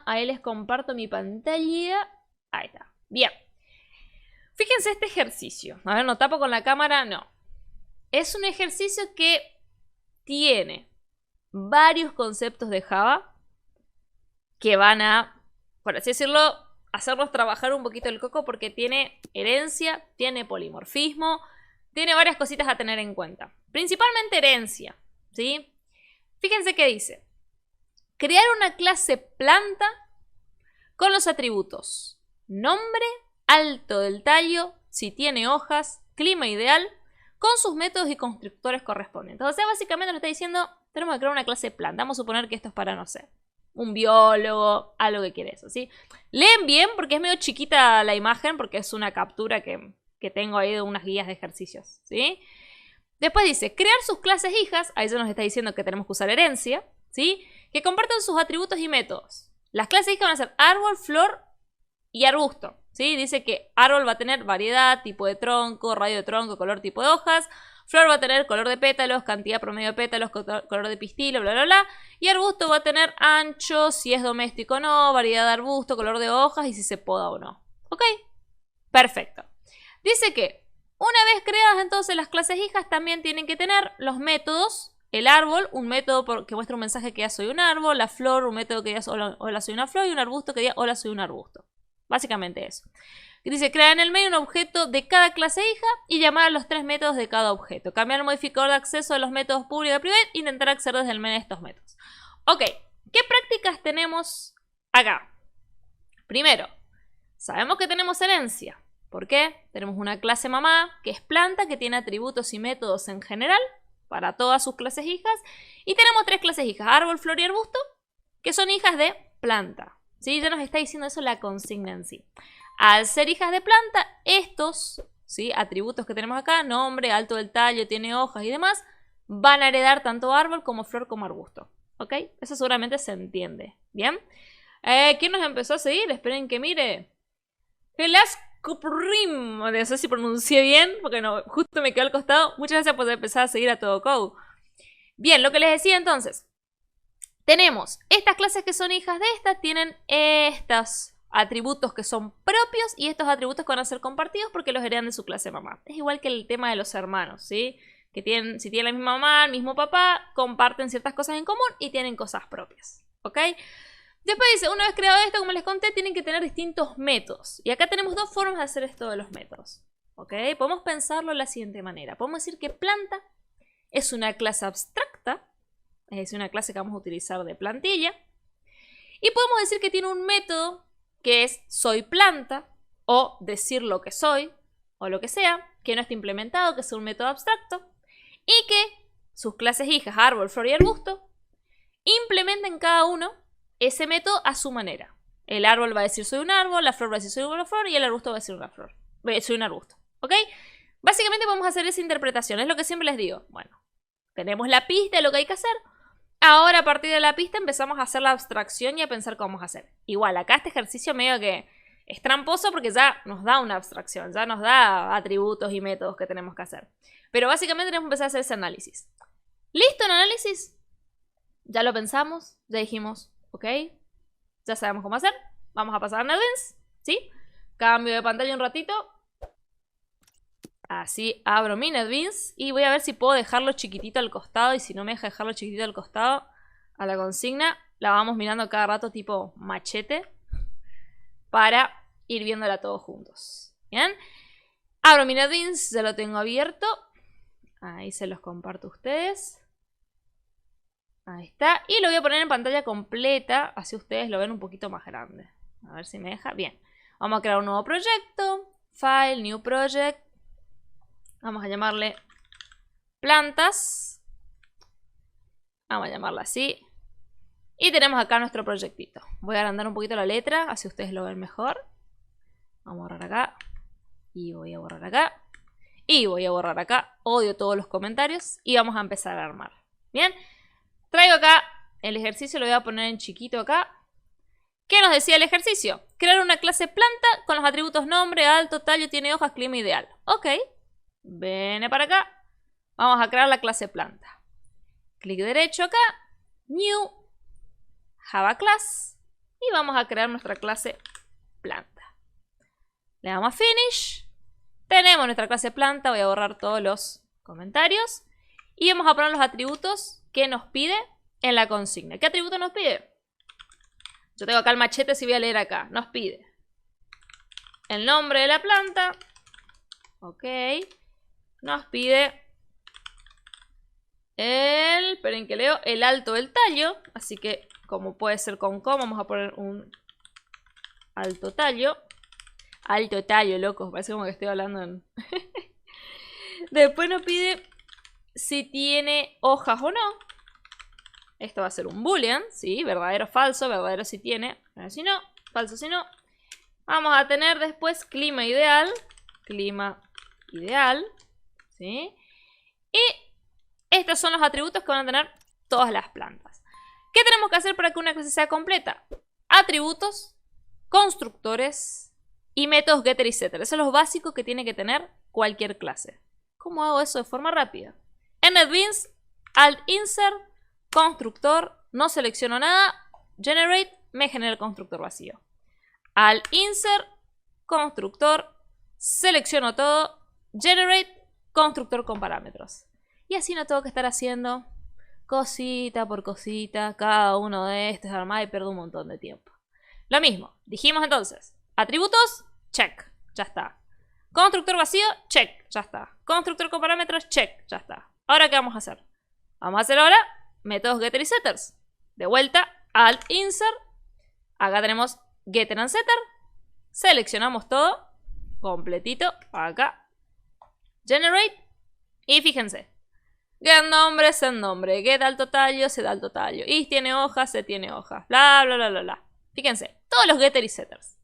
Ahí les comparto mi pantalla. Ahí está. Bien. Fíjense este ejercicio. A ver, no tapo con la cámara, no. Es un ejercicio que tiene varios conceptos de Java que van a, por así decirlo, hacernos trabajar un poquito el coco porque tiene herencia, tiene polimorfismo, tiene varias cositas a tener en cuenta. Principalmente herencia, ¿sí? Fíjense que dice: crear una clase planta con los atributos nombre, alto del tallo, si tiene hojas, clima ideal, con sus métodos y constructores correspondientes. O sea, básicamente nos está diciendo, tenemos que crear una clase planta. Vamos a suponer que esto es para, no sé, un biólogo, algo que quiere eso, ¿sí? Leen bien porque es medio chiquita la imagen, porque es una captura que tengo ahí de unas guías de ejercicios, ¿sí? Después dice, crear sus clases hijas, ahí se nos está diciendo que tenemos que usar herencia, ¿sí? Que compartan sus atributos y métodos. Las clases hijas van a ser árbol, flor y arbusto, ¿sí? Dice que árbol va a tener variedad, tipo de tronco, radio de tronco, color, tipo de hojas. Flor va a tener color de pétalos, cantidad promedio de pétalos, color de pistilo, bla, bla, bla. Y arbusto va a tener ancho, si es doméstico o no, variedad de arbusto, color de hojas y si se poda o no. ¿Ok? Perfecto. Dice que una vez creadas entonces las clases hijas también tienen que tener los métodos. El árbol, un método que muestra un mensaje que ya soy un árbol. La flor, un método que ya hola soy una flor. Y un arbusto que diga hola soy un arbusto. Básicamente eso. Dice, crear en el medio un objeto de cada clase hija y llamar a los 3 métodos de cada objeto. Cambiar el modificador de acceso de los métodos públicos y privado e intentar acceder desde el menú de estos métodos. Ok, ¿qué prácticas tenemos acá? Primero, sabemos que tenemos herencia. ¿Por qué? Tenemos una clase mamá que es planta, que tiene atributos y métodos en general para todas sus clases hijas. Y tenemos 3 clases hijas, árbol, flor y arbusto, que son hijas de planta. ¿Sí? Ya nos está diciendo eso la consigna en sí. Al ser hijas de planta, estos, ¿sí?, atributos que tenemos acá, nombre, alto del tallo, tiene hojas y demás, van a heredar tanto árbol como flor como arbusto. ¿Ok? Eso seguramente se entiende. ¿Bien? ¿Quién nos empezó a seguir? Esperen que mire. Velascoprim. No sé si pronuncié bien, porque no, justo me quedó al costado. Muchas gracias por empezar a seguir a todo code. Bien, lo que les decía entonces. Tenemos estas clases que son hijas de estas, tienen estos atributos que son propios y estos atributos que van a ser compartidos porque los heredan de su clase mamá. Es igual que el tema de los hermanos, ¿sí? Que si tienen la misma mamá, el mismo papá, comparten ciertas cosas en común y tienen cosas propias, ¿ok? Después dice, una vez creado esto, como les conté, tienen que tener distintos métodos. Y acá tenemos 2 formas de hacer esto de los métodos, ¿ok? Podemos pensarlo de la siguiente manera. Podemos decir que planta es una clase abstracta, es decir, una clase que vamos a utilizar de plantilla. Y podemos decir que tiene un método que es soy planta, o decir lo que soy, o lo que sea, que no está implementado, que es un método abstracto, y que sus clases hijas, árbol, flor y arbusto, implementen cada uno ese método a su manera. El árbol va a decir soy un árbol, la flor va a decir soy una flor, y el arbusto va a decir una flor. Soy un arbusto, ¿ok? Básicamente vamos a hacer esa interpretación, es lo que siempre les digo. Bueno, tenemos la pista de lo que hay que hacer. Ahora, a partir de la pista, empezamos a hacer la abstracción y a pensar cómo vamos a hacer. Igual, acá este ejercicio medio que es tramposo porque ya nos da una abstracción, ya nos da atributos y métodos que tenemos que hacer. Pero básicamente tenemos que empezar a hacer ese análisis. ¿Listo el análisis? Ya lo pensamos, ya dijimos, ok, ya sabemos cómo hacer. Vamos a pasar a NetBeans, ¿sí? Cambio de pantalla un ratito. Así abro mi NetBeans y voy a ver si puedo dejarlo chiquitito al costado. Y si no me deja dejarlo chiquitito al costado, a la consigna la vamos mirando cada rato tipo machete para ir viéndola todos juntos. ¿Bien? Abro mi NetBeans, ya lo tengo abierto. Ahí se los comparto a ustedes. Ahí está. Y lo voy a poner en pantalla completa, así ustedes lo ven un poquito más grande. A ver si me deja. Bien. Vamos a crear un nuevo proyecto. File, New Project. Vamos a llamarle plantas. Vamos a llamarla así. Y tenemos acá nuestro proyectito. Voy a agrandar un poquito la letra, así ustedes lo ven mejor. Vamos a borrar acá. Y voy a borrar acá. Y voy a borrar acá. Odio todos los comentarios. Y vamos a empezar a armar. Bien. Traigo acá el ejercicio, lo voy a poner en chiquito acá. ¿Qué nos decía el ejercicio? Crear una clase planta con los atributos nombre, alto, tallo, tiene hojas, clima ideal. Ok. Viene para acá. Vamos a crear la clase planta. Clic derecho acá. New. Java Class. y vamos a crear nuestra clase planta. Le damos a Finish. Tenemos nuestra clase planta. Voy a borrar todos los comentarios. Y vamos a poner los atributos que nos pide en la consigna. ¿Qué atributo nos pide? Yo tengo acá el machete, si voy a leer acá. Nos pide el nombre de la planta. Ok. Nos pide esperen que leo, el alto del tallo. Así que, como puede ser con coma, vamos a poner un alto tallo. Alto tallo, loco. Parece como que estoy hablando en... Después nos pide si tiene hojas o no. Esto va a ser un boolean, ¿sí? Verdadero o falso. Verdadero si tiene. Si no. Falso si no. Vamos a tener después clima ideal. Clima ideal. ¿Sí? Y estos son los atributos que van a tener todas las plantas. ¿Qué tenemos que hacer para que una clase sea completa? Atributos, constructores y métodos getter y setter. Eso es lo básico que tiene que tener cualquier clase. ¿Cómo hago eso de forma rápida? En NetBeans, Alt Insert, constructor, no selecciono nada, Generate, me genera el constructor vacío. Alt Insert, constructor, selecciono todo, Generate, constructor con parámetros. Y así no tengo que estar haciendo cosita por cosita, cada uno de estos armados y pierdo un montón de tiempo. Lo mismo, dijimos entonces, atributos, check, ya está. Constructor vacío, check, ya está. Constructor con parámetros, check, ya está. Ahora, ¿qué vamos a hacer? Vamos a hacer ahora métodos getter y setters. De vuelta, Alt Insert. Acá tenemos getter and setter. Seleccionamos todo, completito, acá. Generate. Y fíjense. Get nombre, set nombre. Get alto tallo, set alto tallo. Is tiene hojas, set tiene hojas. Bla, bla, bla, bla, bla. Fíjense, todos los getter y setters.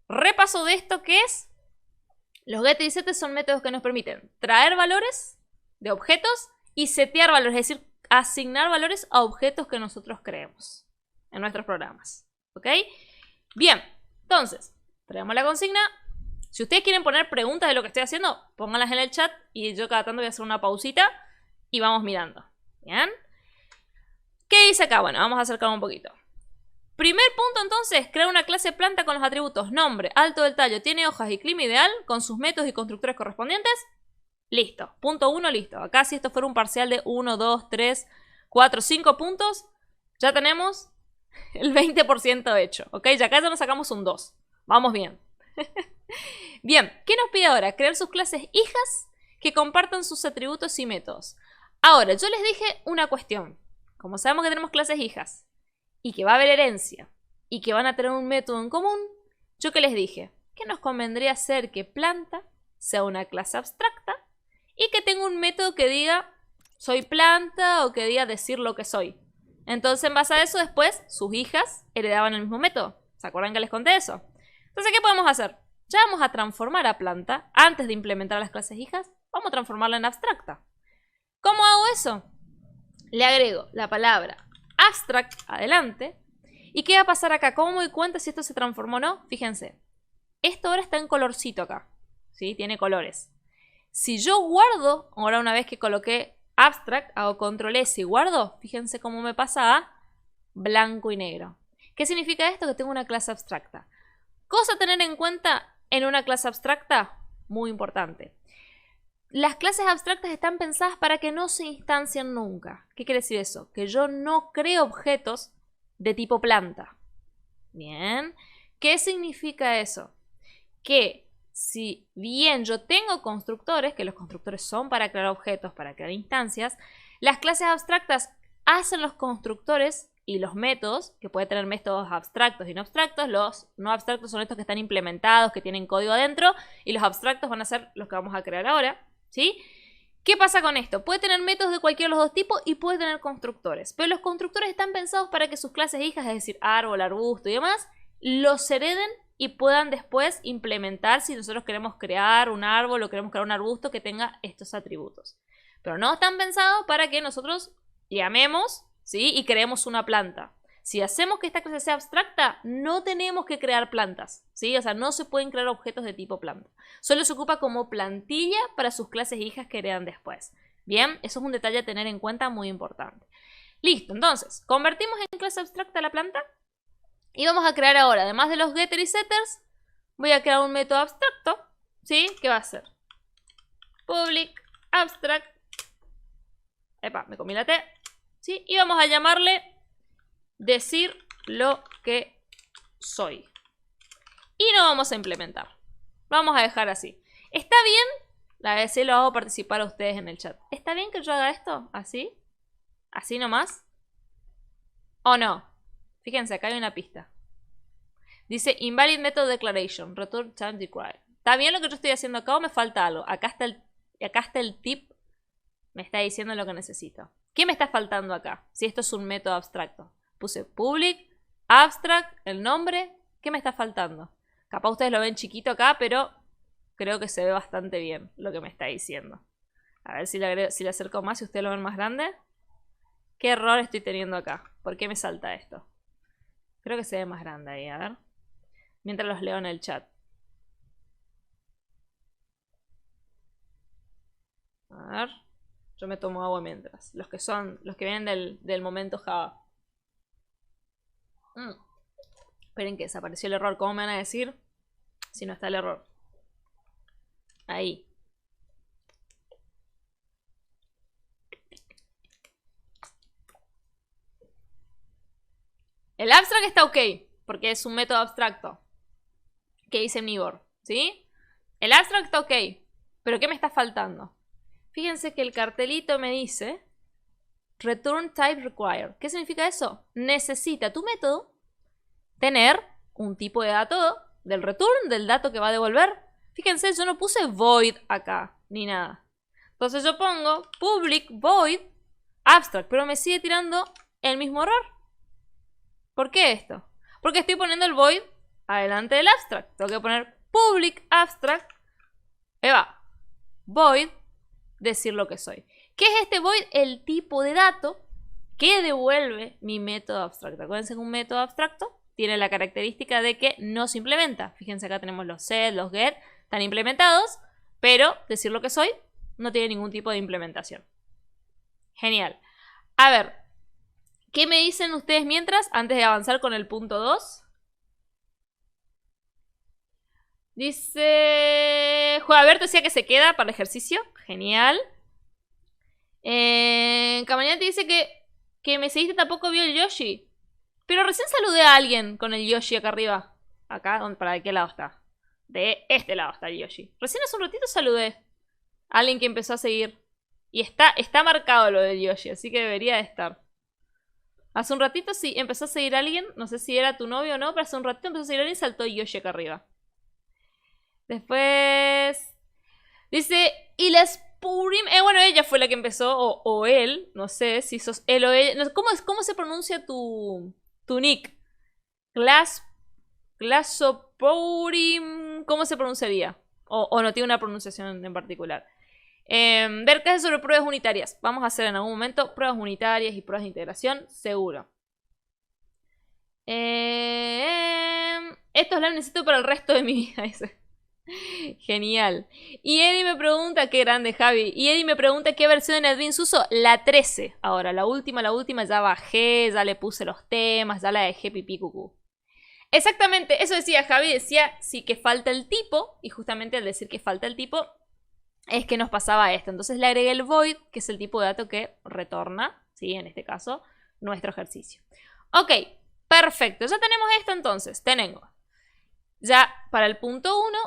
Repaso de esto, ¿qué es? Los getter y setters son métodos que nos permiten traer valores de objetos y setear valores, es decir, asignar valores a objetos que nosotros creemos en nuestros programas. ¿Ok? Bien, entonces, traemos la consigna. Si ustedes quieren poner preguntas de lo que estoy haciendo, pónganlas en el chat y yo cada tanto voy a hacer una pausita y vamos mirando. ¿Bien? ¿Qué dice acá? Bueno, vamos a acercarnos un poquito. Primer punto entonces, crear una clase planta con los atributos nombre, alto del tallo, tiene hojas y clima ideal, con sus métodos y constructores correspondientes. Listo. Punto 1, listo. Acá si esto fuera un parcial de 1, 2, 3, 4, 5 puntos, ya tenemos el 20% hecho. ¿Ok? Ya acá ya nos sacamos un 2. Vamos bien. Bien, ¿qué nos pide ahora? Crear sus clases hijas que compartan sus atributos y métodos. Ahora, yo les dije una cuestión. Como sabemos que tenemos clases hijas y que va a haber herencia y que van a tener un método en común, ¿yo qué les dije? Que nos convendría hacer que planta sea una clase abstracta y que tenga un método que diga soy planta o que diga decir lo que soy. Entonces, en base a eso, después sus hijas heredaban el mismo método. ¿Se acuerdan que les conté eso? Entonces, ¿qué podemos hacer? Ya vamos a transformar a planta, antes de implementar las clases hijas, vamos a transformarla en abstracta. ¿Cómo hago eso? Le agrego la palabra abstract adelante. ¿Y qué va a pasar acá? ¿Cómo me doy cuenta si esto se transformó o no? Fíjense, esto ahora está en colorcito acá, ¿sí? Tiene colores. Si yo guardo, ahora una vez que coloqué abstract, hago control S y guardo, fíjense cómo me pasa a blanco y negro. ¿Qué significa esto? Que tengo una clase abstracta. Cosa a tener en cuenta en una clase abstracta, muy importante. Las clases abstractas están pensadas para que no se instancien nunca. ¿Qué quiere decir eso? Que yo no creo objetos de tipo planta. Bien. ¿Qué significa eso? Que si bien yo tengo constructores, que los constructores son para crear objetos, para crear instancias, las clases abstractas hacen los constructores y los métodos, que puede tener métodos abstractos y no abstractos. Los no abstractos son estos que están implementados, que tienen código adentro, y los abstractos van a ser los que vamos a crear ahora, ¿sí? ¿Qué pasa con esto? Puede tener métodos de cualquiera de los dos tipos y puede tener constructores, pero los constructores están pensados para que sus clases hijas, es decir, árbol, arbusto y demás, los hereden y puedan después implementar si nosotros queremos crear un árbol o queremos crear un arbusto que tenga estos atributos. Pero no están pensados para que nosotros llamemos, ¿sí? Y creemos una planta. Si hacemos que esta clase sea abstracta, no tenemos que crear plantas, ¿sí? O sea, no se pueden crear objetos de tipo planta. Solo se ocupa como plantilla para sus clases hijas que heredan después. Bien, eso es un detalle a tener en cuenta muy importante. Listo, entonces, convertimos en clase abstracta la planta. Y vamos a crear ahora, además de los getter y setters, voy a crear un método abstracto, ¿sí? ¿Qué va a ser? Public abstract. Epa, me comí la T. ¿Sí? Y vamos a llamarle decir lo que soy. Y no vamos a implementar. Lo vamos a dejar así. ¿Está bien? La vez lo hago participar a ustedes en el chat. ¿Está bien que yo haga esto? ¿Así? ¿Así nomás? ¿O no? Fíjense, acá hay una pista. Dice invalid method declaration. Return time required. ¿Está bien lo que yo estoy haciendo acá o me falta algo? Acá está el tip. Me está diciendo lo que necesito. ¿Qué me está faltando acá? Si esto es un método abstracto. Puse public, abstract, el nombre. ¿Qué me está faltando? Capaz ustedes lo ven chiquito acá, pero creo que se ve bastante bien lo que me está diciendo. A ver si le acerco más, si ustedes lo ven más grande. ¿Qué error estoy teniendo acá? ¿Por qué me salta esto? Creo que se ve más grande ahí, a ver. Mientras los leo en el chat. A ver. Yo me tomo agua mientras. Los que vienen del momento Java. Esperen que desapareció el error. ¿Cómo me van a decir si no está el error? Ahí. El abstract está ok, porque es un método abstracto que dice omnivore, ¿sí? El abstract está ok, pero ¿qué me está faltando? Fíjense que el cartelito me dice return type required. ¿Qué significa eso? Necesita tu método tener un tipo de dato del return, del dato que va a devolver. Fíjense, yo no puse void acá, ni nada. Entonces yo pongo public void abstract, pero me sigue tirando el mismo error. ¿Por qué esto? Porque estoy poniendo el void adelante del abstract. Tengo que poner public abstract, void, decir lo que soy. ¿Qué es este void? El tipo de dato que devuelve mi método abstracto. Acuérdense que un método abstracto tiene la característica de que no se implementa. Fíjense, acá tenemos los set, los get, están implementados, pero decir lo que soy no tiene ningún tipo de implementación. Genial. A ver, ¿qué me dicen ustedes mientras, antes de avanzar con el punto 2? Dice... Juegaberto decía que se queda para el ejercicio. Genial. Camañante dice que me seguiste tampoco vio el Yoshi. Pero recién saludé a alguien con el Yoshi acá arriba. Acá, ¿para qué lado está? De este lado está el Yoshi. Recién hace un ratito saludé a alguien que empezó a seguir. Y está marcado lo del Yoshi, así que debería de estar. Hace un ratito sí empezó a seguir a alguien. No sé si era tu novio o no, pero hace un ratito empezó a seguir a alguien y saltó Yoshi acá arriba. Después... Dice... Y las Purim... bueno, ella fue la que empezó. O él. No sé si sos él o ella. No, ¿cómo se pronuncia tu nick? Glassopourim. ¿Cómo se pronunciaría? O no tiene una pronunciación en particular. Ver clases sobre pruebas unitarias. Vamos a hacer en algún momento pruebas unitarias y pruebas de integración, seguro. Estos los necesito para el resto de mi vida. Genial. Y Eddie me pregunta, qué grande Javi. Y Eddie me pregunta qué versión de NetBeans uso. La 13. Ahora, la última ya bajé, ya le puse los temas, ya la dejé pipí cucú. Exactamente, eso decía Javi, decía sí que falta el tipo. Y justamente al decir que falta el tipo es que nos pasaba esto. Entonces le agregué el void, que es el tipo de dato que retorna, ¿sí? En este caso, nuestro ejercicio. Ok, perfecto. Ya tenemos esto entonces. Tenemos ya para el punto 1,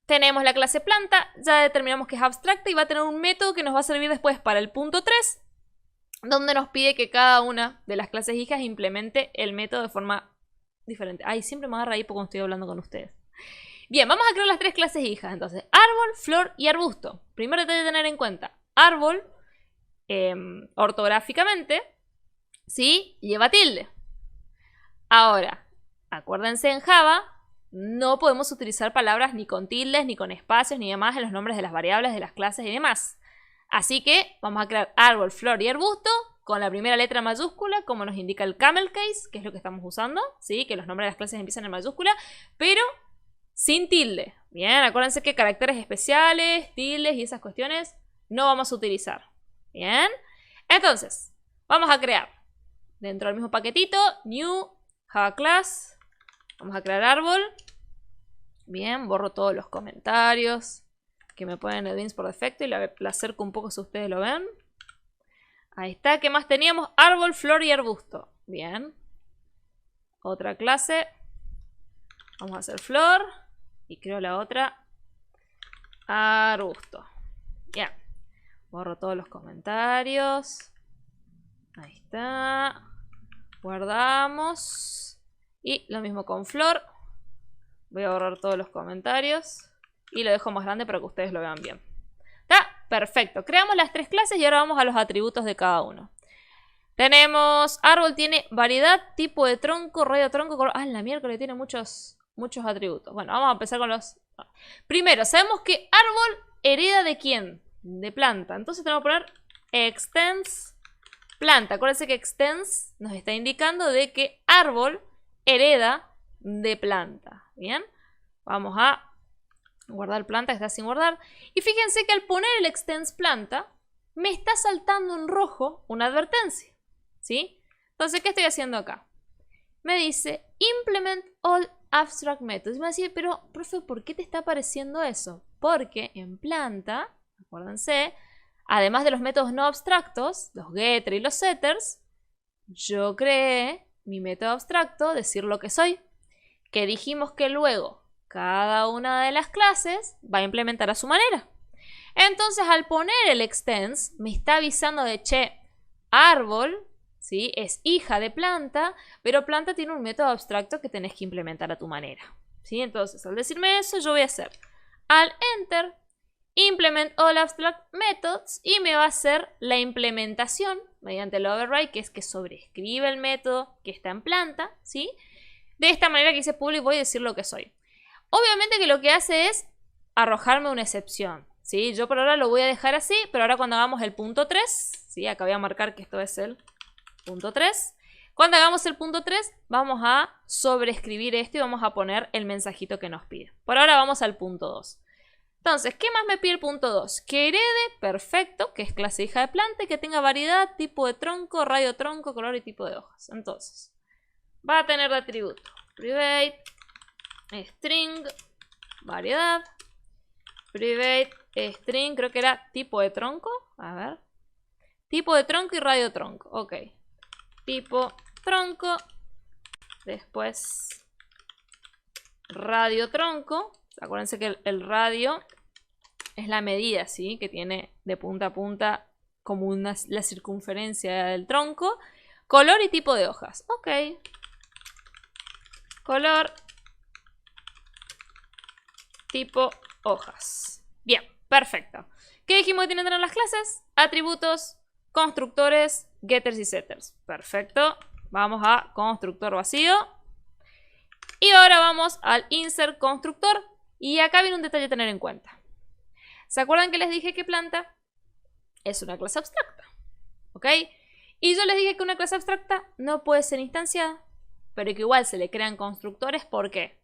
tenemos la clase planta. Ya determinamos que es abstracta y va a tener un método que nos va a servir después para el punto 3, donde nos pide que cada una de las clases hijas implemente el método de forma diferente. Ay, siempre me agarra ahí porque estoy hablando con ustedes. Bien, vamos a crear las 3 clases hijas. Entonces, árbol, flor y arbusto. Primero detalle de tener en cuenta. Árbol, ortográficamente, ¿sí? Lleva tilde. Ahora, acuérdense en Java, no podemos utilizar palabras ni con tildes, ni con espacios, ni demás en los nombres de las variables, de las clases y demás. Así que vamos a crear árbol, flor y arbusto con la primera letra mayúscula, como nos indica el camel case, que es lo que estamos usando, ¿sí? Que los nombres de las clases empiezan en mayúscula, pero sin tilde. Bien, acuérdense que caracteres especiales, tildes y esas cuestiones no vamos a utilizar. Bien, entonces, vamos a crear dentro del mismo paquetito, new Java Class. Vamos a crear árbol. Bien, borro todos los comentarios que me ponen NetBeans por defecto y la acerco un poco si ustedes lo ven. Ahí está. ¿Qué más teníamos? Árbol, flor y arbusto. Bien. Otra clase. Vamos a hacer flor. Y creo la otra. Arbusto. Bien. Borro todos los comentarios. Ahí está. Guardamos. Y lo mismo con flor. Voy a borrar todos los comentarios. Y lo dejo más grande para que ustedes lo vean bien. ¿Está? Perfecto. Creamos las tres clases y ahora vamos a los atributos de cada uno. Tenemos, árbol tiene variedad, tipo de tronco, radio tronco, color. Ah, la miércoles tiene muchos atributos. Bueno, vamos a empezar con los... Primero, sabemos que árbol hereda de quién? De planta. Entonces tenemos que poner extends planta. Acuérdense que extends nos está indicando de que árbol hereda de planta. Bien, vamos a guardar planta, que está sin guardar. Y fíjense que al poner el extends planta, me está saltando en rojo una advertencia. ¿Sí? Entonces, ¿qué estoy haciendo acá? Me dice, implement all abstract methods. Y me va a decir, pero, profe, ¿por qué te está apareciendo eso? Porque en planta, acuérdense, además de los métodos no abstractos, los getter y los setters, yo creé mi método abstracto, decir lo que soy, que dijimos que luego cada una de las clases va a implementar a su manera. Entonces, al poner el extends, me está avisando de, che, árbol, ¿sí? Es hija de planta, pero planta tiene un método abstracto que tenés que implementar a tu manera. ¿Sí? Entonces, al decirme eso, yo voy a hacer al enter, implement all abstract methods, y me va a hacer la implementación mediante el override, que es que sobrescribe el método que está en planta, ¿sí? De esta manera que hice public voy a decir lo que soy. Obviamente que lo que hace es arrojarme una excepción, ¿sí? Yo por ahora lo voy a dejar así, pero ahora cuando hagamos el punto 3, ¿sí? Acá voy a marcar que esto es el punto 3. Cuando hagamos el punto 3, vamos a sobreescribir esto y vamos a poner el mensajito que nos pide. Por ahora vamos al punto 2. Entonces, ¿qué más me pide el punto 2? Que herede, perfecto, que es clase hija de planta y que tenga variedad, tipo de tronco, radio tronco, color y tipo de hojas. Entonces, va a tener de atributo private string variedad, private string, creo que era tipo de tronco, a ver, tipo de tronco y radio tronco, ok, tipo tronco, después radio tronco. Acuérdense que el radio es la medida, ¿sí? Que tiene de punta a punta como la circunferencia del tronco. Color y tipo de hojas. Ok. Color, tipo hojas. Bien, perfecto. ¿Qué dijimos que tienen que tener las clases? Atributos, constructores, getters y setters. Perfecto. Vamos a constructor vacío. Y ahora vamos al insert constructor. Y acá viene un detalle a tener en cuenta. ¿Se acuerdan que les dije que planta es una clase abstracta? ¿Ok? Y yo les dije que una clase abstracta no puede ser instanciada, pero que igual se le crean constructores. ¿Por qué?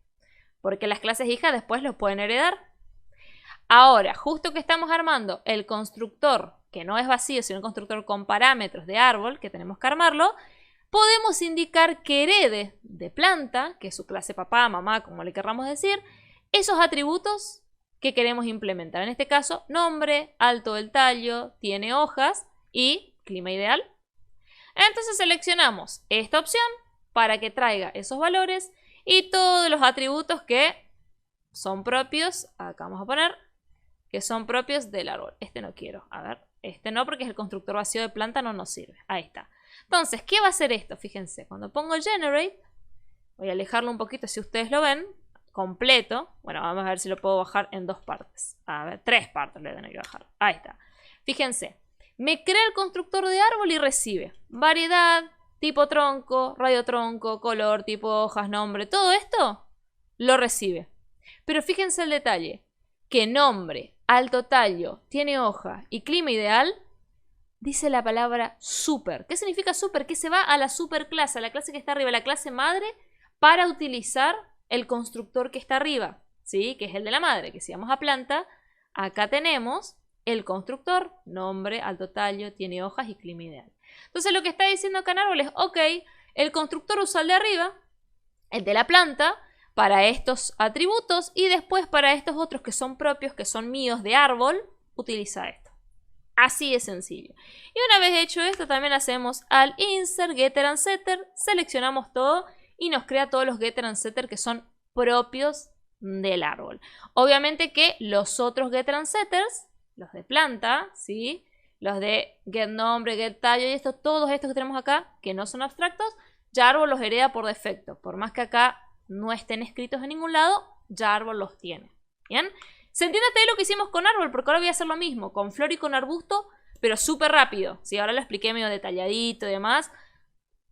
Porque las clases hijas después los pueden heredar. Ahora, justo que estamos armando el constructor, que no es vacío, sino un constructor con parámetros de árbol, que tenemos que armarlo, podemos indicar que herede de planta, que es su clase papá, mamá, como le querramos decir, esos atributos que queremos implementar. En este caso, nombre, alto del tallo, tiene hojas y clima ideal. Entonces seleccionamos esta opción para que traiga esos valores y todos los atributos que son propios, acá vamos a poner, que son propios del árbol. Este no quiero, a ver, este no porque es el constructor vacío de planta, no nos sirve. Ahí está. Entonces, ¿qué va a hacer esto? Fíjense, cuando pongo generate, voy a alejarlo un poquito si ustedes lo ven, completo. Bueno, vamos a ver si lo puedo bajar en 2 partes. A ver, 3 partes le tengo que bajar. Ahí está. Fíjense, me crea el constructor de árbol y recibe variedad, tipo tronco, radio tronco, color, tipo hojas, nombre. Todo esto lo recibe. Pero fíjense el detalle, que nombre, alto tallo, tiene hoja y clima ideal, dice la palabra super. ¿Qué significa super? Que se va a la superclase, a la clase que está arriba, la clase madre, para utilizar el constructor que está arriba, ¿sí? Que es el de la madre, que si vamos a planta, acá tenemos el constructor, nombre, alto tallo, tiene hojas y clima ideal. Entonces lo que está diciendo acá en árbol es, ok, el constructor usa el de arriba, el de la planta, para estos atributos, y después para estos otros que son propios, que son míos de árbol, utiliza esto. Así de sencillo. Y una vez hecho esto, también hacemos al insert, getter and setter, seleccionamos todo y nos crea todos los getter and setter que son propios del árbol. Obviamente que los otros getter and setters, los de planta, ¿sí? Los de get nombre, get tallo y esto, todos estos que tenemos acá, que no son abstractos, ya árbol los hereda por defecto. Por más que acá no estén escritos en ningún lado, ya árbol los tiene. ¿Bien? ¿Se entiende hasta ahí lo que hicimos con árbol? Porque ahora voy a hacer lo mismo, con flor y con arbusto, pero súper rápido. ¿Sí? Ahora lo expliqué medio detalladito y demás.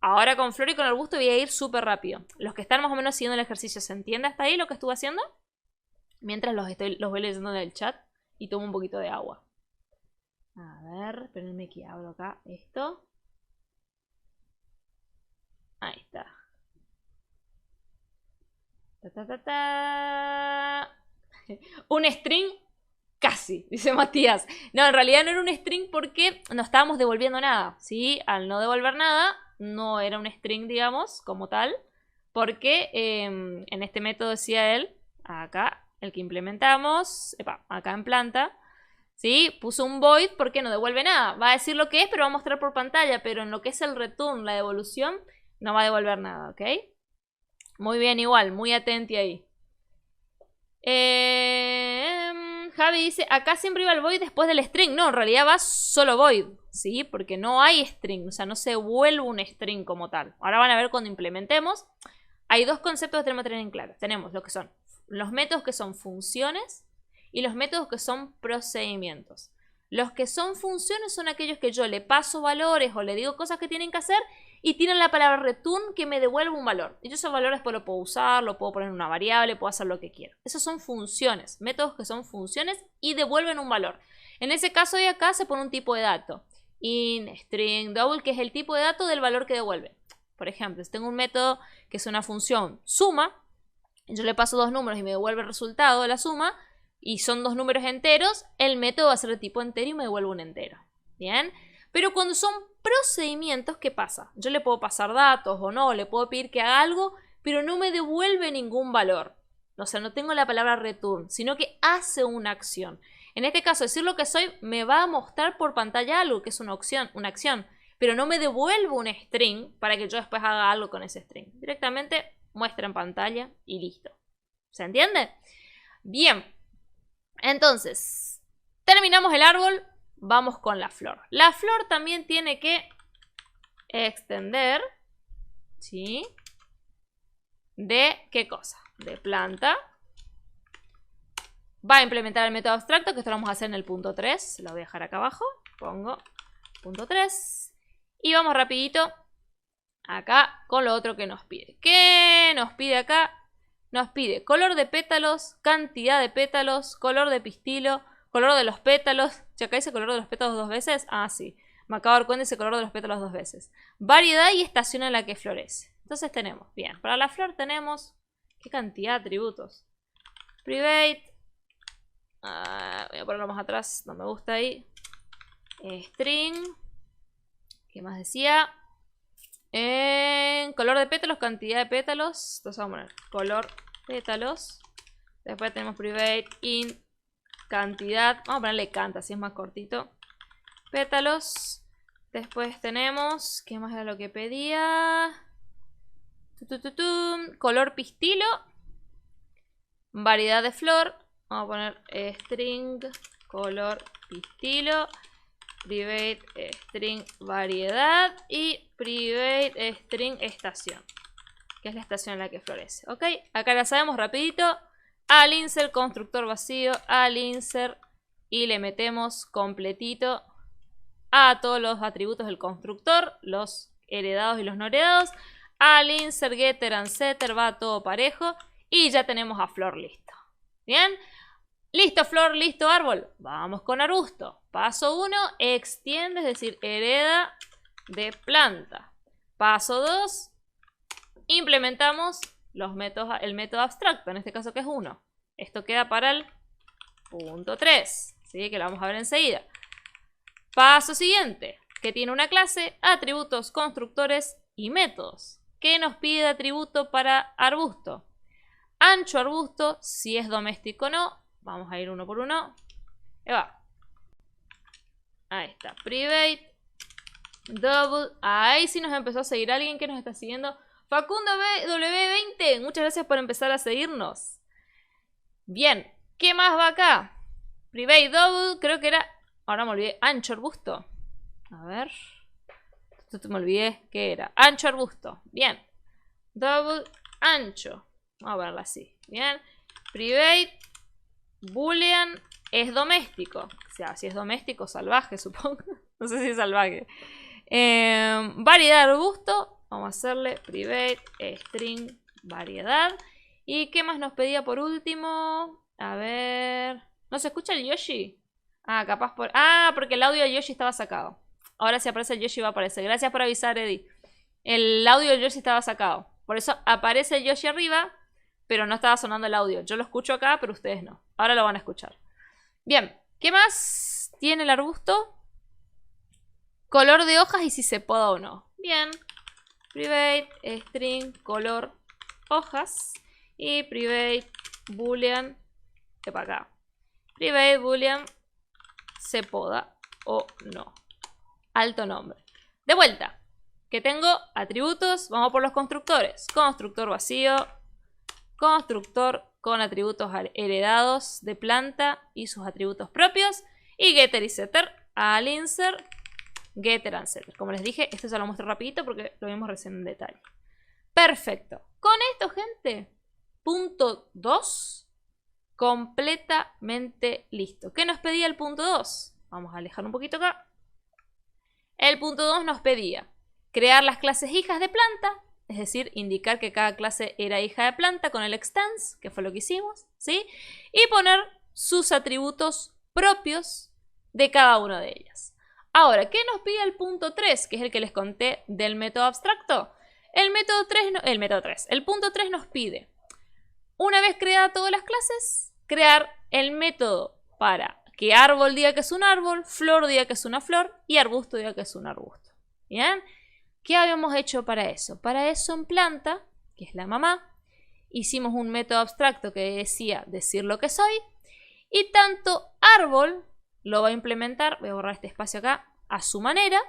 Ahora con flor y con arbusto voy a ir súper rápido. Los que están más o menos siguiendo el ejercicio, ¿se entiende hasta ahí lo que estuve haciendo? Mientras los voy leyendo en el chat y tomo un poquito de agua. A ver, espérenme que abro acá esto. Ahí está. Un string casi, dice Matías. No, en realidad no era un string porque no estábamos devolviendo nada, ¿sí? Al no devolver nada, no era un string, digamos, como tal. Porque en este método decía él, acá, el que implementamos, acá en planta, ¿sí? Puso un void porque no devuelve nada. Va a decir lo que es, pero va a mostrar por pantalla. Pero en lo que es el return, la devolución, no va a devolver nada, ¿ok? Muy bien, igual, muy atenti ahí. Javi dice, acá siempre iba el void después del string. No, en realidad va solo void, ¿sí? Porque no hay string, o sea, no se vuelve un string como tal. Ahora van a ver cuando implementemos. Hay dos conceptos que tenemos que tener en claro. Tenemos lo que son los métodos que son funciones y los métodos que son procedimientos. Los que son funciones son aquellos que yo le paso valores o le digo cosas que tienen que hacer y tienen la palabra return que me devuelve un valor. Y yo esos valores después lo puedo usar, lo puedo poner en una variable, puedo hacer lo que quiero. Esos son funciones, métodos que son funciones y devuelven un valor. En ese caso de acá se pone un tipo de dato. In, string, double, que es el tipo de dato del valor que devuelve. Por ejemplo, si tengo un método que es una función suma, yo le paso dos números y me devuelve el resultado de la suma, y son dos números enteros, el método va a ser de tipo entero y me devuelve un entero. ¿Bien? Pero cuando son procedimientos, ¿qué pasa? Yo le puedo pasar datos o no, le puedo pedir que haga algo, pero no me devuelve ningún valor. O sea, no tengo la palabra return, sino que hace una acción. En este caso, decir lo que soy me va a mostrar por pantalla algo, que es una acción, pero no me devuelve un string para que yo después haga algo con ese string. Directamente muestra en pantalla y listo. ¿Se entiende? Bien. Entonces, terminamos el árbol, vamos con la flor. La flor también tiene que extender, ¿sí? ¿De qué cosa? De planta. Va a implementar el método abstracto, que esto lo vamos a hacer en el punto 3. Lo voy a dejar acá abajo. Pongo punto 3. Y vamos rapidito acá con lo otro que nos pide. ¿Qué nos pide acá? Nos pide color de pétalos, cantidad de pétalos, color de pistilo, color de los pétalos. ¿Ya acá dice color de los pétalos dos veces? Ah, sí. Me acabo de dar cuenta, dice color de los pétalos dos veces. Variedad y estación en la que florece. Entonces tenemos, bien, para la flor tenemos... ¿Qué cantidad de atributos? Private. Voy a ponerlo más atrás, no me gusta ahí. String. ¿Qué más decía? Color de pétalos, cantidad de pétalos. Entonces vamos a poner color pétalos. Después tenemos private int cantidad. Vamos a ponerle canta, así es más cortito. Pétalos. Después tenemos, ¿qué más era lo que pedía? Color pistilo. Variedad de flor. Vamos a poner string color pistilo. Private string variedad y private string estación, que es la estación en la que florece. ¿Ok? Acá la sabemos rapidito. Al insert constructor vacío, al insert y le metemos completito a todos los atributos del constructor, los heredados y los no heredados. Al insert getter and setter va todo parejo y ya tenemos a flor listo. ¿Bien? Listo flor, listo árbol. Vamos con arbusto. Paso 1, extiende, es decir, hereda de planta. Paso 2, implementamos los métodos, el método abstracto, en este caso que es 1. Esto queda para el punto 3, ¿sí? Que lo vamos a ver enseguida. Paso siguiente, que tiene una clase, atributos, constructores y métodos. ¿qué nos pide de atributo para arbusto? Ancho arbusto, si es doméstico o no. Vamos a ir uno por uno. Ahí va. Ahí está. Private. Double. Ahí sí nos empezó a seguir alguien que nos está siguiendo. Facundo W20. Muchas gracias por empezar a seguirnos. Bien. ¿Qué más va acá? Private double. Creo que era... Ahora me olvidé. Ancho arbusto. A ver. Esto me olvidé qué era. Ancho arbusto. Bien. Double ancho. Vamos a verla así. Bien. Private. Boolean. Es doméstico. O sea, si es doméstico, salvaje, supongo. No sé si es salvaje. Variedad de arbusto. Vamos a hacerle private string variedad. ¿Y qué más nos pedía por último? A ver. ¿No se escucha el Yoshi? Ah, capaz por... Ah, porque el audio de Yoshi estaba sacado. Ahora si aparece el Yoshi va a aparecer. Gracias por avisar, Eddie. El audio del Yoshi estaba sacado. Por eso aparece el Yoshi arriba, pero no estaba sonando el audio. Yo lo escucho acá, pero ustedes no. Ahora lo van a escuchar. Bien. ¿Qué más tiene el arbusto? Color de hojas y si se poda o no. Bien. Private string color hojas. Y private boolean. De para acá. Private boolean se poda o no. Alto nombre. De vuelta. Que tengo atributos. Vamos por los constructores. Constructor vacío. Constructor con atributos heredados de planta y sus atributos propios. Y getter y setter al insert. Getter and setter. Como les dije, esto se lo muestro rapidito porque lo vimos recién en detalle. Perfecto. Con esto, gente, punto 2 completamente listo. ¿Qué nos pedía el punto 2? Vamos a alejar un poquito acá. El punto 2 nos pedía crear las clases hijas de planta, es decir, indicar que cada clase era hija de planta con el extends, que fue lo que hicimos, ¿sí? Y poner sus atributos propios de cada una de ellas. Ahora, ¿qué nos pide el punto 3, que es el que les conté del método abstracto? El punto 3 nos pide, una vez creadas todas las clases, crear el método para que árbol diga que es un árbol, flor diga que es una flor y arbusto diga que es un arbusto. ¿Bien? ¿Qué habíamos hecho para eso? Para eso en planta, que es la mamá, hicimos un método abstracto que decía decir lo que soy. Y tanto árbol lo va a implementar, voy a borrar este espacio acá, a su manera,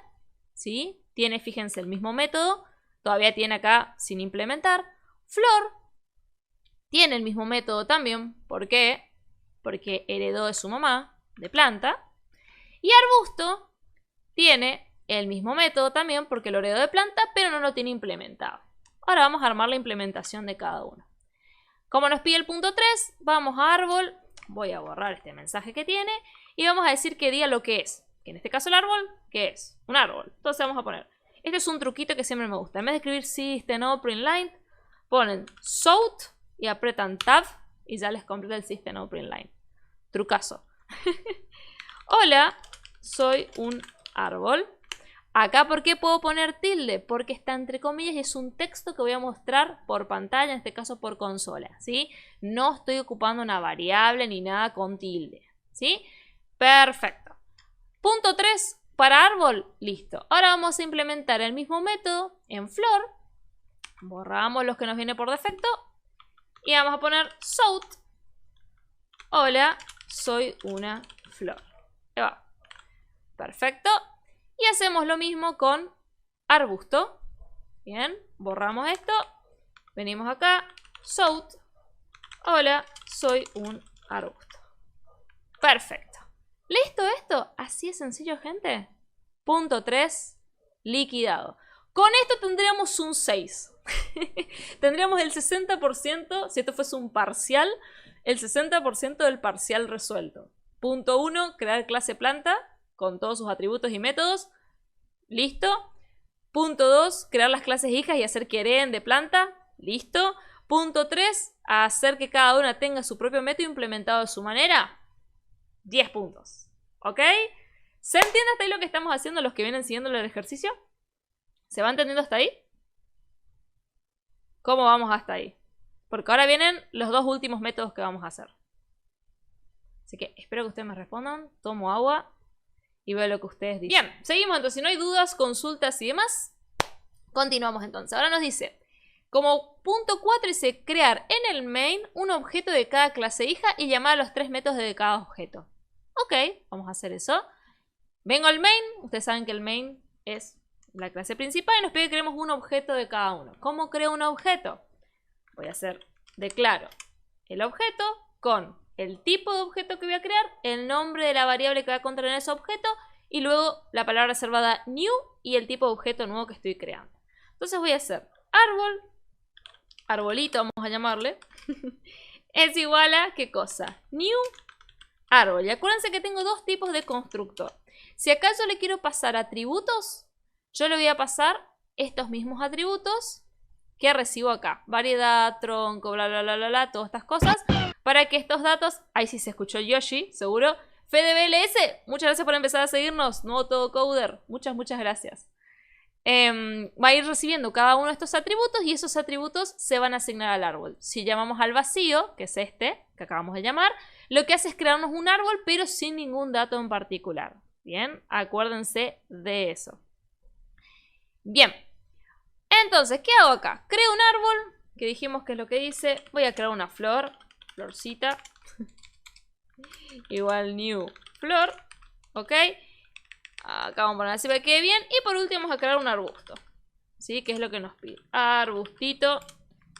¿sí? Tiene, fíjense, el mismo método, todavía tiene acá sin implementar. Flor tiene el mismo método también, ¿por qué? Porque heredó de su mamá, de planta. Y arbusto tiene el mismo método también porque lo heredó de planta, pero no lo tiene implementado. Ahora vamos a armar la implementación de cada uno. Como nos pide el punto 3, vamos a árbol. Voy a borrar este mensaje que tiene. Y vamos a decir que diga lo que es. Que en este caso el árbol, ¿qué es? Un árbol. Entonces vamos a poner. Este es un truquito que siempre me gusta. En vez de escribir system.out.println, ponen south y apretan tab. Y ya les completa el system.out.println. Trucazo. Hola, soy un árbol. Acá, ¿por qué puedo poner tilde? Porque está entre comillas y es un texto que voy a mostrar por pantalla, en este caso por consola, ¿sí? No estoy ocupando una variable ni nada con tilde, ¿sí? Perfecto. Punto 3 para árbol, listo. Ahora vamos a implementar el mismo método en flor. Borramos los que nos viene por defecto. Y vamos a poner south. Hola, soy una flor. Ahí va. Perfecto. Y hacemos lo mismo con arbusto. Bien, borramos esto. Venimos acá. South. Hola, soy un arbusto. Perfecto. ¿Listo esto? Así es sencillo, gente. Punto 3, liquidado. Con esto tendríamos un 6. Tendríamos el 60%, si esto fuese un parcial, el 60% del parcial resuelto. Punto 1, crear clase planta con todos sus atributos y métodos. Listo. Punto 2, crear las clases hijas y hacer que hereden de planta. Listo. Punto 3, hacer que cada una tenga su propio método implementado de su manera. 10 puntos. ¿Ok? ¿Se entiende hasta ahí lo que estamos haciendo los que vienen siguiendo el ejercicio? ¿Se va entendiendo hasta ahí? ¿Cómo vamos hasta ahí? Porque ahora vienen los dos últimos métodos que vamos a hacer. Así que espero que ustedes me respondan. Tomo agua y veo lo que ustedes dicen. Bien, seguimos entonces. Si no hay dudas, consultas y demás, continuamos entonces. Ahora nos dice, Como punto 4 dice crear en el main un objeto de cada clase hija y llamar a los 3 métodos de cada objeto. Ok, vamos a hacer eso. Vengo al main, ustedes saben que el main es la clase principal y nos pide que creemos un objeto de cada uno. ¿Cómo creo un objeto? Voy a hacer declaro el objeto con el tipo de objeto que voy a crear, el nombre de la variable que va a contener ese objeto y luego la palabra reservada new y el tipo de objeto nuevo que estoy creando. Entonces voy a hacer árbol, arbolito vamos a llamarle, es igual a ¿qué cosa? New árbol. Y acuérdense que tengo dos tipos de constructor. Si acaso le quiero pasar atributos, yo le voy a pasar estos mismos atributos que recibo acá. Variedad, tronco, bla, bla, bla, bla, bla, todas estas cosas. Para que estos datos, ahí sí se escuchó Yoshi, seguro. FedeBLS, muchas gracias por empezar a seguirnos. Nuevo todo coder, muchas gracias. Va a ir recibiendo cada uno de estos atributos y esos atributos se van a asignar al árbol. Si llamamos al vacío, que es este, que acabamos de llamar, lo que hace es crearnos un árbol, pero sin ningún dato en particular. Bien, acuérdense de eso. Bien, entonces, ¿qué hago acá? Creo un árbol, que dijimos que es lo que dice. Voy a crear una flor, florcita. Igual new flor, ok. Acá vamos a poner así para que quede bien. Y por último vamos a crear un arbusto, ¿sí? Que es lo que nos pide. Arbustito,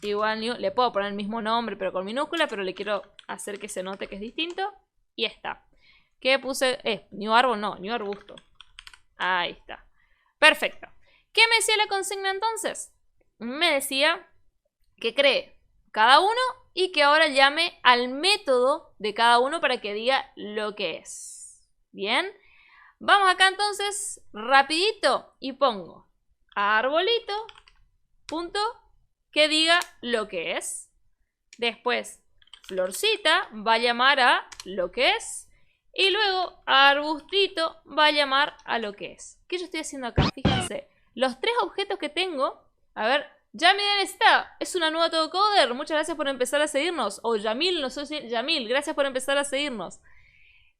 igual new. Le puedo poner el mismo nombre pero con minúscula, pero le quiero hacer que se note que es distinto. Y está. ¿Qué puse? New árbol, no, new arbusto. Ahí está. Perfecto. ¿Qué me decía la consigna entonces? Me decía que cree cada uno y que ahora llame al método de cada uno para que diga lo que es. Bien. Vamos acá entonces rapidito y pongo arbolito, punto, que diga lo que es. Después florcita va a llamar a lo que es. Y luego arbustito va a llamar a lo que es. ¿Qué yo estoy haciendo acá? Fíjense. Los tres objetos que tengo. A ver, Yamil está. Es una nueva todo coder. Muchas gracias por empezar a seguirnos. O Yamil, no sé si Yamil. Gracias por empezar a seguirnos.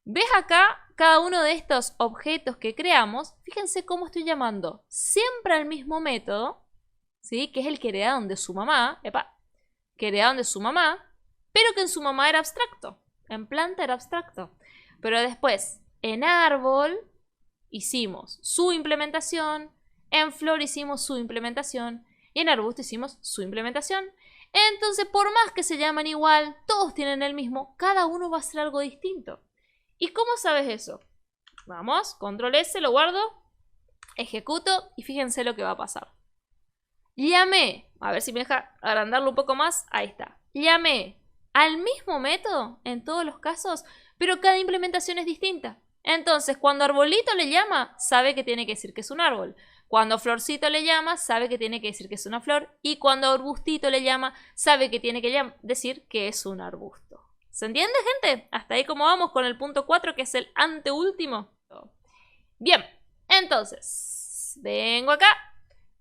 ¿Ves acá cada uno de estos objetos que creamos? Fíjense cómo estoy llamando siempre al mismo método, ¿sí? Que es el que heredaron de su mamá. Que heredaron de su mamá. Pero que en su mamá era abstracto. En planta era abstracto. Pero después, en árbol, hicimos su implementación. En flor hicimos su implementación. Y en arbusto hicimos su implementación. Entonces, por más que se llaman igual, todos tienen el mismo, cada uno va a hacer algo distinto. ¿Y cómo sabes eso? Vamos, control S, lo guardo, ejecuto y fíjense lo que va a pasar. Llamé, a ver si me deja agrandarlo un poco más, ahí está. Llamé al mismo método en todos los casos, pero cada implementación es distinta. Entonces, cuando arbolito le llama, sabe que tiene que decir que es un árbol. Cuando florcito le llama, sabe que tiene que decir que es una flor. Y cuando arbustito le llama, sabe que tiene que decir que es un arbusto. ¿Se entiende, gente? Hasta ahí como vamos con el punto 4, que es el anteúltimo. Bien, entonces, vengo acá.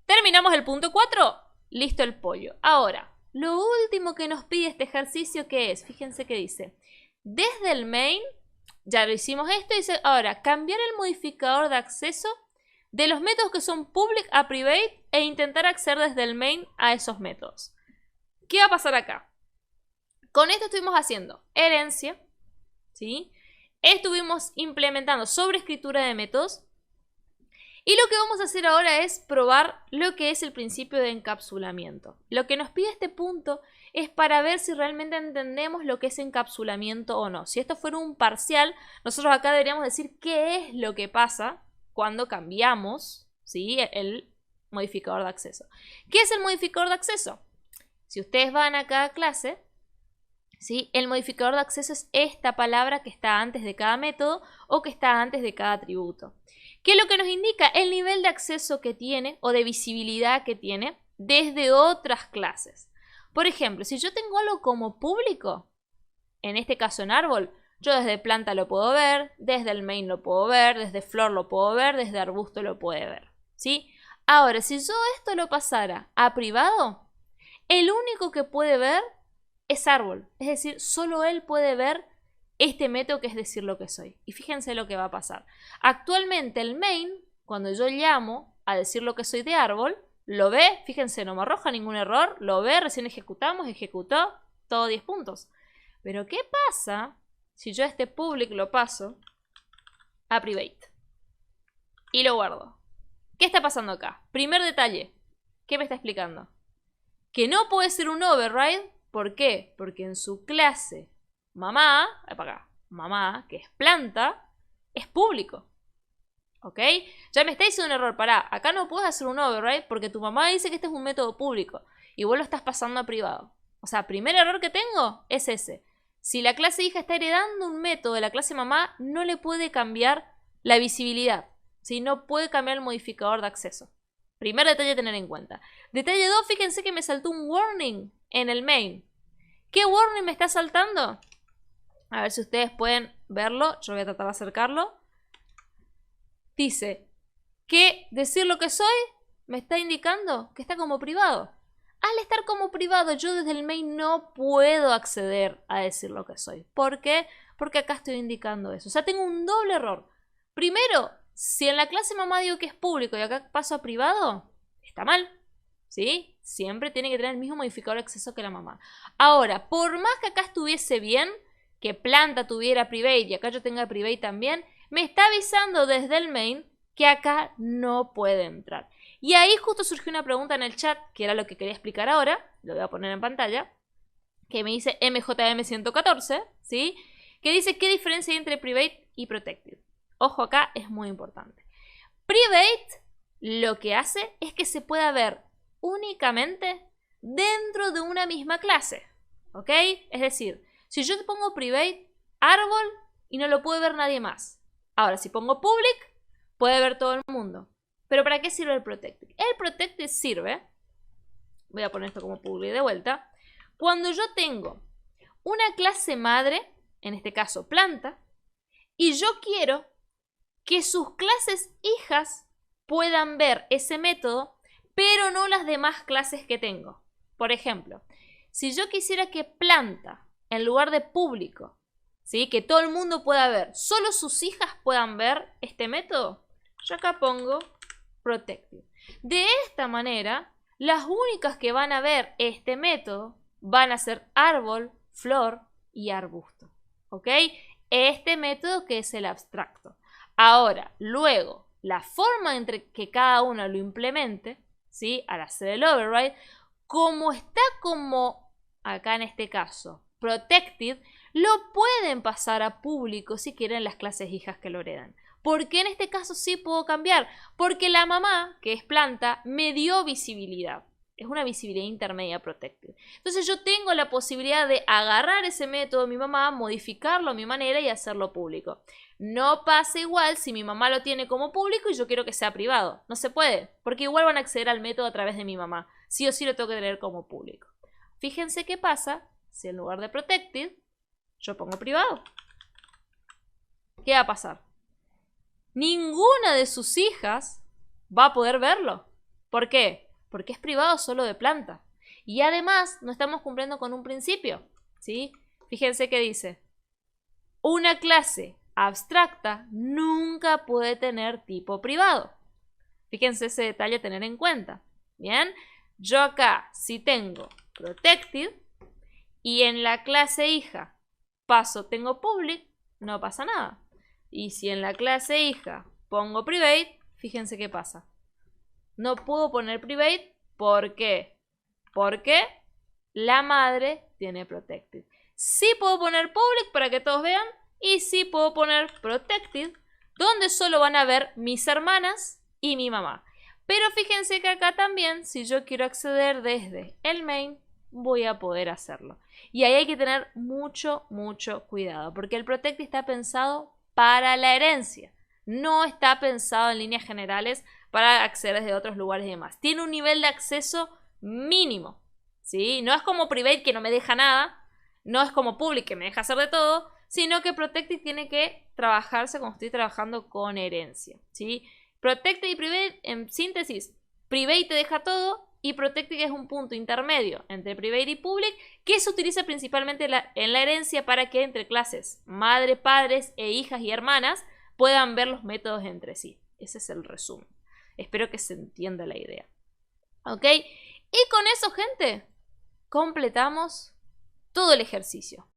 Terminamos el punto 4. Listo el pollo. Ahora, lo último que nos pide este ejercicio, ¿qué es? Fíjense que dice, desde el main, ya lo hicimos esto, dice, ahora, cambiar el modificador de acceso de los métodos que son public a private e intentar acceder desde el main a esos métodos. ¿Qué va a pasar acá? Con esto estuvimos haciendo herencia, ¿sí? Estuvimos implementando sobreescritura de métodos. Y lo que vamos a hacer ahora es probar lo que es el principio de encapsulamiento. Lo que nos pide este punto es para ver si realmente entendemos lo que es encapsulamiento o no. Si esto fuera un parcial, nosotros acá deberíamos decir qué es lo que pasa cuando cambiamos, ¿sí?, el modificador de acceso. ¿Qué es el modificador de acceso? Si ustedes van a cada clase, ¿sí?, el modificador de acceso es esta palabra que está antes de cada método o que está antes de cada atributo. ¿Qué es lo que nos indica? El nivel de acceso que tiene o de visibilidad que tiene desde otras clases. Por ejemplo, si yo tengo algo como público, en este caso en árbol, yo desde planta lo puedo ver, desde el main lo puedo ver, desde flor lo puedo ver, desde arbusto lo puede ver, ¿sí? Ahora, si yo esto lo pasara a privado, el único que puede ver es árbol. Es decir, solo él puede ver este método, que es decir lo que soy. Y fíjense lo que va a pasar. Actualmente el main, cuando yo llamo a decir lo que soy de árbol, lo ve, fíjense, no me arroja ningún error, lo ve, recién ejecutamos, ejecutó, todo 10 puntos. Pero ¿qué pasa si yo este public lo paso a private? Y lo guardo. ¿Qué está pasando acá? Primer detalle. ¿Qué me está explicando? Que no puede ser un override. ¿Por qué? Porque en su clase mamá, para acá, mamá, que es planta, es público. ¿Ok? Ya me está diciendo un error. Pará, acá no puedes hacer un override porque tu mamá dice que este es un método público y vos lo estás pasando a privado. O sea, primer error que tengo es ese. Si la clase hija está heredando un método de la clase mamá, no le puede cambiar la visibilidad. ¿Sí? No puede cambiar el modificador de acceso. Primer detalle a tener en cuenta. Detalle 2, fíjense que me saltó un warning en el main. ¿Qué warning me está saltando? A ver si ustedes pueden verlo. Yo voy a tratar de acercarlo. Dice que decir lo que soy me está indicando que está como privado. Al estar como privado, yo desde el main no puedo acceder a decir lo que soy. ¿Por qué? Porque acá estoy indicando eso. O sea, tengo un doble error. Primero, si en la clase mamá digo que es público y acá paso a privado, está mal. ¿Sí? Siempre tiene que tener el mismo modificador de acceso que la mamá. Ahora, por más que acá estuviese bien, que planta tuviera private y acá yo tenga private también, me está avisando desde el main que acá no puede entrar. Y ahí justo surgió una pregunta en el chat, que era lo que quería explicar ahora, lo voy a poner en pantalla, que me dice MJM114, ¿sí? Que dice qué diferencia hay entre private y protected. Ojo, acá es muy importante. Private lo que hace es que se pueda ver únicamente dentro de una misma clase, ¿ok? Es decir, si yo te pongo private árbol y no lo puede ver nadie más. Ahora, si pongo public, puede ver todo el mundo. ¿Pero para qué sirve el protected? El protected sirve, voy a poner esto como public de vuelta, cuando yo tengo una clase madre, en este caso planta, y yo quiero que sus clases hijas puedan ver ese método, pero no las demás clases que tengo. Por ejemplo, si yo quisiera que planta, en lugar de público, ¿sí? Que todo el mundo pueda ver, solo sus hijas puedan ver este método, yo acá pongo protected. De esta manera, las únicas que van a ver este método van a ser árbol, flor y arbusto. ¿Ok? Este método que es el abstracto. Ahora, luego, la forma entre que cada uno lo implemente, ¿sí? Al hacer el override, como está como acá en este caso protected, lo pueden pasar a público si quieren las clases hijas que lo heredan. ¿Por qué en este caso sí puedo cambiar? Porque la mamá, que es planta, me dio visibilidad. Es una visibilidad intermedia protected. Entonces yo tengo la posibilidad de agarrar ese método de mi mamá, modificarlo a mi manera y hacerlo público. No pasa igual si mi mamá lo tiene como público y yo quiero que sea privado. No se puede, porque igual van a acceder al método a través de mi mamá. Sí o sí lo tengo que tener como público. Fíjense qué pasa si en lugar de protected yo pongo privado. ¿Qué va a pasar? Ninguna de sus hijas va a poder verlo. ¿Por qué? Porque es privado solo de planta. Y además no estamos cumpliendo con un principio, ¿sí? Fíjense que dice, una clase abstracta nunca puede tener tipo privado. Fíjense ese detalle a tener en cuenta. Bien, yo acá si tengo protected y en la clase hija tengo public, no pasa nada. Y si en la clase hija pongo private, fíjense qué pasa. No puedo poner private, ¿por qué? Porque la madre tiene protected. Sí puedo poner public para que todos vean y sí puedo poner protected, donde solo van a ver mis hermanas y mi mamá. Pero fíjense que acá también, si yo quiero acceder desde el main, voy a poder hacerlo. Y ahí hay que tener mucho cuidado, porque el protected está pensado para la herencia. No está pensado en líneas generales para acceder desde otros lugares y demás. Tiene un nivel de acceso mínimo, ¿sí? No es como private que no me deja nada, no es como public que me deja hacer de todo, sino que protected tiene que trabajarse como estoy trabajando con herencia, ¿sí? Protected y private, en síntesis, private te deja todo y protected es un punto intermedio entre private y public que se utiliza principalmente en la herencia para que entre clases madre, padres e hijas y hermanas puedan ver los métodos entre sí. Ese es el resumen. Espero que se entienda la idea. ¿Ok? Y con eso, gente, completamos todo el ejercicio.